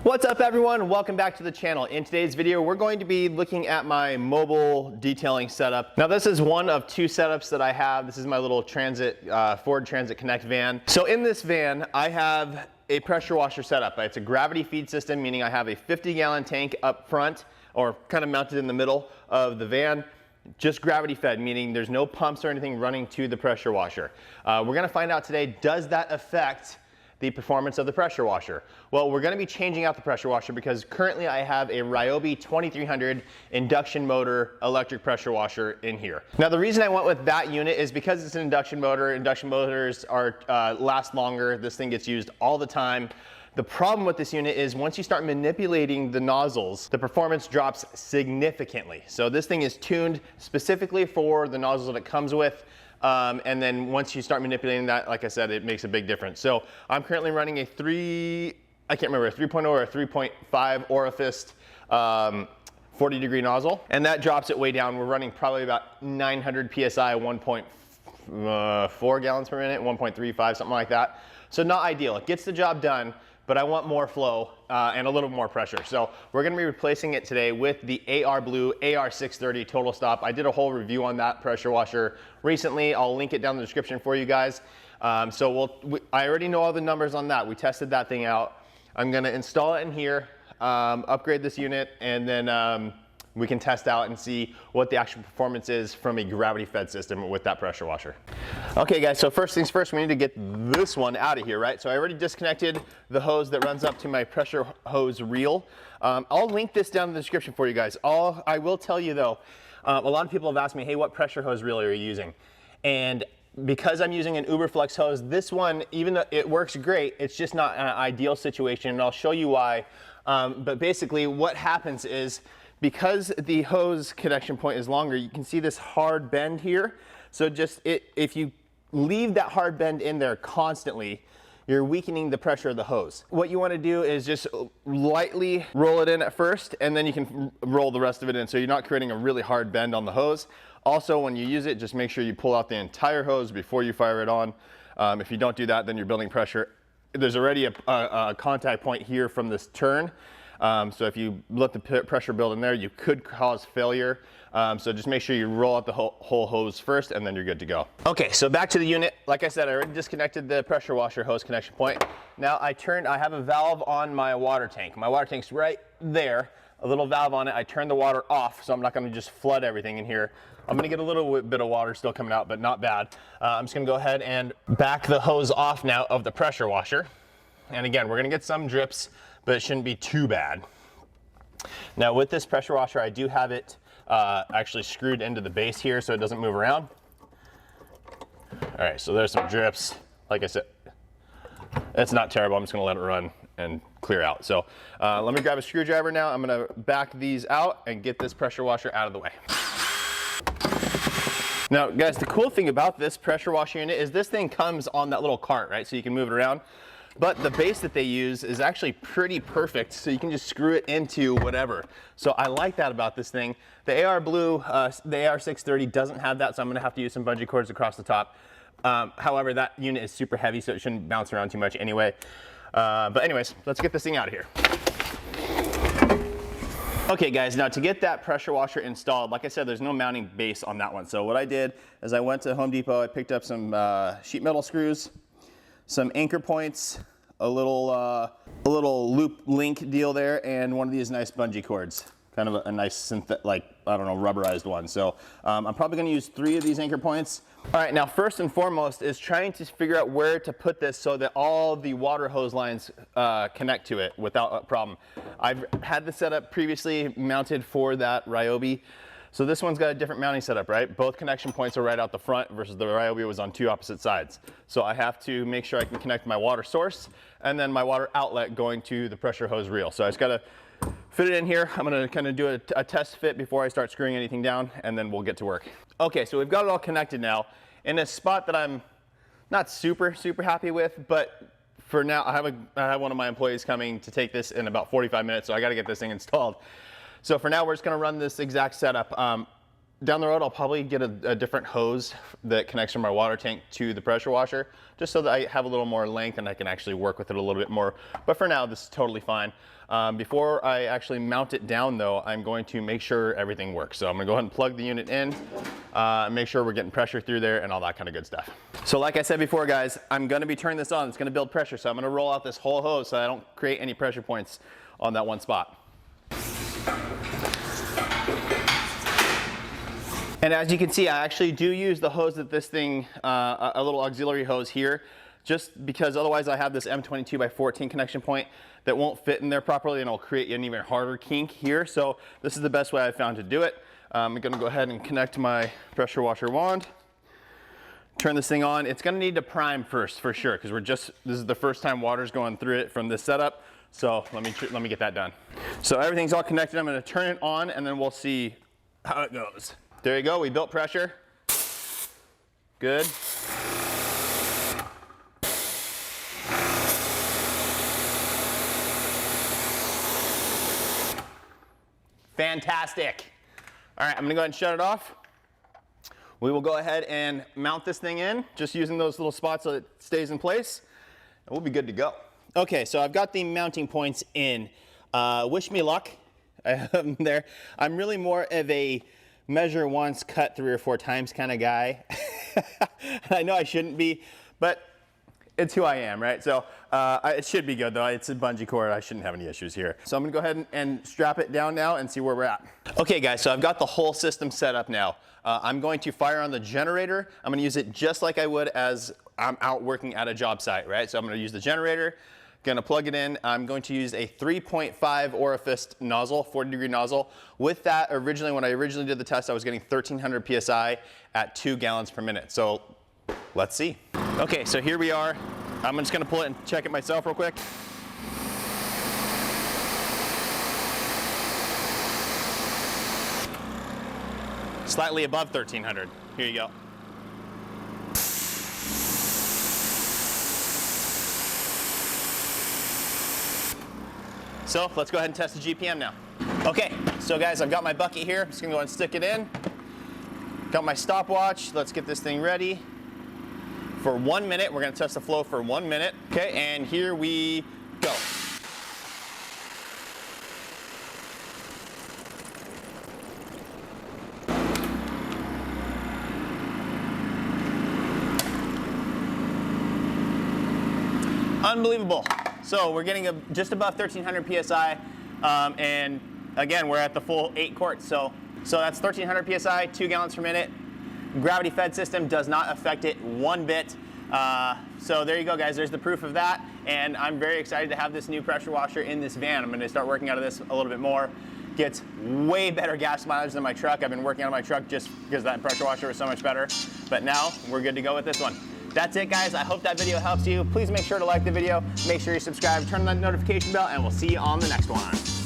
What's up everyone? Welcome back to the channel. In today's video, we're going to be looking at my mobile detailing setup. Now this is one of two setups that I have. This is my little transit, Ford Transit Connect van. So in this van, I have a pressure washer setup. It's a gravity feed system, meaning I have a 50-gallon tank up front or kind of mounted in the middle of the van. Just gravity fed, meaning there's no pumps or anything running to the pressure washer. We're gonna find out today, does that affect the performance of the pressure washer? Well, we're gonna be changing out the pressure washer because currently I have a Ryobi 2300 induction motor electric pressure washer in here. Now the reason I went with that unit is because it's an induction motor. Induction motors are last longer. This thing gets used all the time. The problem with this unit is once you start manipulating the nozzles, the performance drops significantly. So this thing is tuned specifically for the nozzles that it comes with. And then once you start manipulating that, like I said, it makes a big difference. So I'm currently running a 3.0 or a 3.5 orifice 40-degree nozzle, and that drops it way down. We're running probably about 900 PSI, 1.4 gallons per minute, 1.35, something like that. So not ideal. It gets the job done, but I want more flow and a little more pressure. So we're gonna be replacing it today with the Blue AR630 Total Stop. I did a whole review on that pressure washer recently. I'll link it down in the description for you guys. I already know all the numbers on that. We tested that thing out. I'm gonna install it in here, upgrade this unit, and then we can test out and see what the actual performance is from a gravity fed system with that pressure washer. Okay guys, so first things first, we need to get this one out of here, right? So I already disconnected the hose that runs up to my pressure hose reel. I'll link this down in the description for you guys. I will tell you though, a lot of people have asked me, hey, what pressure hose reel are you using? And because I'm using an Uberflex hose, this one, even though it works great, it's just not an ideal situation, and I'll show you why. But basically what happens is, because the hose connection point is longer, you can see this hard bend here. So if you leave that hard bend in there constantly, you're weakening the pressure of the hose. What you wanna do is just lightly roll it in at first, and then you can roll the rest of it in, so you're not creating a really hard bend on the hose. Also, when you use it, just make sure you pull out the entire hose before you fire it on. If you don't do that, then you're building pressure. There's already a contact point here from this turn. So if you let the pressure build in there, you could cause failure. So just make sure you roll out the whole hose first, and then you're good to go. Okay, so back to the unit. Like I said, I already disconnected the pressure washer hose connection point. Now I have a valve on my water tank. My water tank's right there, a little valve on it. I turned the water off, so I'm not gonna just flood everything in here. I'm gonna get a little bit of water still coming out, but not bad. I'm just gonna go ahead and back the hose off now of the pressure washer. And again, we're gonna get some drips, but it shouldn't be too bad. Now with this pressure washer, I do have it actually screwed into the base here so it doesn't move around. All right, so there's some drips. Like I said, it's not terrible. I'm just gonna let it run and clear out. So let me grab a screwdriver now. I'm gonna back these out and get this pressure washer out of the way. Now guys, the cool thing about this pressure washer unit is this thing comes on that little cart, right? So you can move it around. But the base that they use is actually pretty perfect, so you can just screw it into whatever. So I like that about this thing. The Blue, the AR630 doesn't have that, so I'm gonna have to use some bungee cords across the top. However, that unit is super heavy, so it shouldn't bounce around too much anyway. But anyways, let's get this thing out of here. Okay guys, now to get that pressure washer installed, like I said, there's no mounting base on that one. So what I did is I went to Home Depot, I picked up some sheet metal screws, some anchor points, a little loop link deal there, and one of these nice bungee cords, kind of a nice rubberized one. So I'm probably gonna use 3 of these anchor points. All right, now first and foremost is trying to figure out where to put this so that all the water hose lines connect to it without a problem. I've had the setup previously mounted for that Ryobi. So this one's got a different mounting setup, right? Both connection points are right out the front versus the Ryobi was on 2 opposite sides. So I have to make sure I can connect my water source and then my water outlet going to the pressure hose reel. So I just gotta fit it in here. I'm gonna kind of do a test fit before I start screwing anything down, and then we'll get to work. Okay, so we've got it all connected now in a spot that I'm not super happy with, but for now, I have one of my employees coming to take this in about 45 minutes, so I gotta get this thing installed. So for now, we're just gonna run this exact setup. down the road, I'll probably get a different hose that connects from my water tank to the pressure washer, just so that I have a little more length and I can actually work with it a little bit more. But for now, this is totally fine. Before I actually mount it down though, I'm going to make sure everything works. So I'm gonna go ahead and plug the unit in, make sure we're getting pressure through there and all that kind of good stuff. So like I said before, guys, I'm gonna be turning this on. It's gonna build pressure. So I'm gonna roll out this whole hose so I don't create any pressure points on that one spot. And as you can see, I actually do use the hose that this thing, a little auxiliary hose here, just because otherwise I have this M22x14 connection point that won't fit in there properly and it'll create an even harder kink here. So this is the best way I've found to do it. I'm gonna go ahead and connect my pressure washer wand, turn this thing on. It's gonna need to prime first for sure, because this is the first time water's going through it from this setup. So let me get that done. So everything's all connected. I'm gonna turn it on and then we'll see how it goes. There you go, we built pressure. Good. Fantastic. All right, I'm gonna go ahead and shut it off. We will go ahead and mount this thing in, just using those little spots so it stays in place, and we'll be good to go. Okay, so I've got the mounting points in. Wish me luck. I have them there. I'm really more of a measure once, cut 3 or 4 times kind of guy. I know I shouldn't be, but it's who I am, right? So it should be good though. It's a bungee cord. I shouldn't have any issues here. So I'm gonna go ahead and strap it down now and see where we're at. Okay guys, so I've got the whole system set up now. I'm going to fire on the generator. I'm gonna use it just like I would as I'm out working at a job site, right? So I'm gonna use the generator, gonna plug it in. I'm going to use a 3.5 orifice nozzle, 40-degree nozzle. With that, when I originally did the test, I was getting 1,300 PSI at 2 gallons per minute. So let's see. Okay, so here we are. I'm just gonna pull it and check it myself real quick. Slightly above 1,300. Here you go. So let's go ahead and test the GPM now. Okay, so guys, I've got my bucket here. I'm just gonna go ahead and stick it in. Got my stopwatch. Let's get this thing ready. For 1 minute, we're gonna test the flow for 1 minute. Okay, and here we go. Unbelievable. So we're getting just above 1,300 PSI, and again, we're at the full 8 quarts. So that's 1,300 PSI, 2 gallons per minute. Gravity fed system does not affect it one bit. So there you go, guys. There's the proof of that. And I'm very excited to have this new pressure washer in this van. I'm going to start working out of this a little bit more. Gets way better gas mileage than my truck. I've been working on my truck just because that pressure washer was so much better. But now we're good to go with this one. That's it, guys. I hope that video helps you. Please make sure to like the video, make sure you subscribe, turn on that notification bell, and we'll see you on the next one.